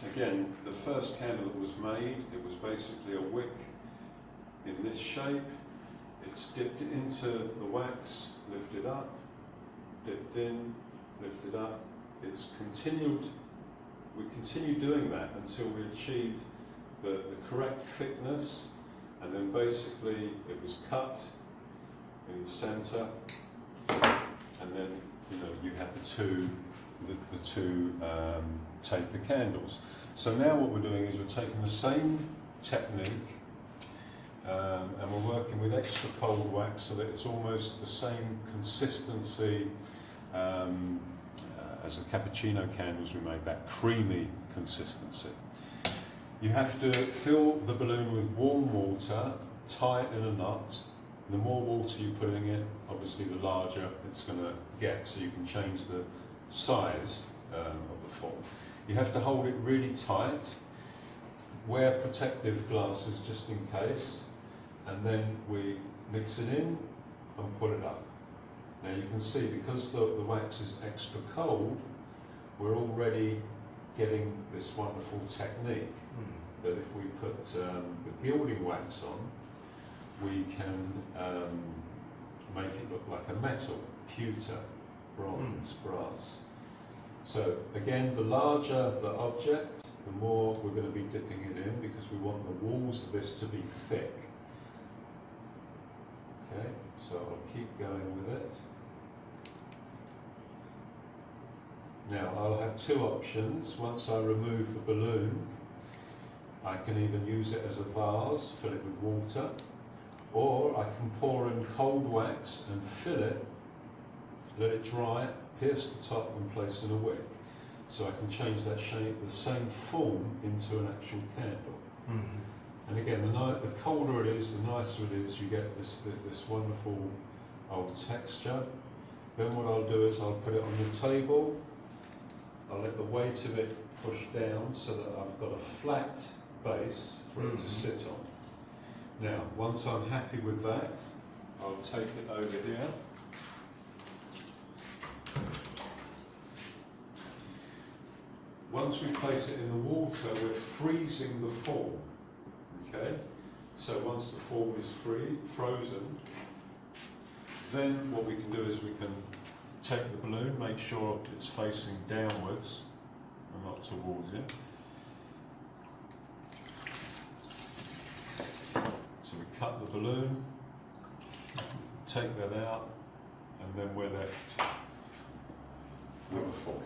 again, the first candle that was made, it was basically a wick in this shape. It's dipped into the wax, lifted up, dipped in, lifted up. It's continued, we continue doing that until we achieve the correct thickness, and then basically it was cut in the centre, and then you had the two taper candles. So now what we're doing is we're taking the same technique and we're working with extra cold wax so that it's almost the same consistency as the cappuccino candles we made, that creamy consistency. You have to fill the balloon with warm water, tie it in a knot. The more water you put in it, obviously the larger it's going to get, so you can change the size of the form. You have to hold it really tight, wear protective glasses just in case, and then we mix it in and put it up. Now you can see, because the wax is extra cold, we're already getting this wonderful technique that if we put the gilding wax on, we can make it look like a metal, pewter, bronze, brass. So again, the larger the object, the more we're going to be dipping it in, because we want the walls of this to be thick. Okay, so I'll keep going with it. Now I'll have two options. Once I remove the balloon, I can either use it as a vase, fill it with water, or I can pour in cold wax and fill it, let it dry, pierce the top and place in a wick. So I can change that shape, the same form, into an actual candle. And again, the colder it is, the nicer it is. You get this wonderful old texture. Then what I'll do is I'll put it on the table. I'll let the weight of it push down so that I've got a flat base for it to sit on. Now, once I'm happy with that, I'll take it over here. Once we place it in the water, we're freezing the form. Okay? So once the form is frozen, then what we can do is we can take the balloon, make sure it's facing downwards and not towards you. So we cut the balloon, take that out, and then we're left with a form.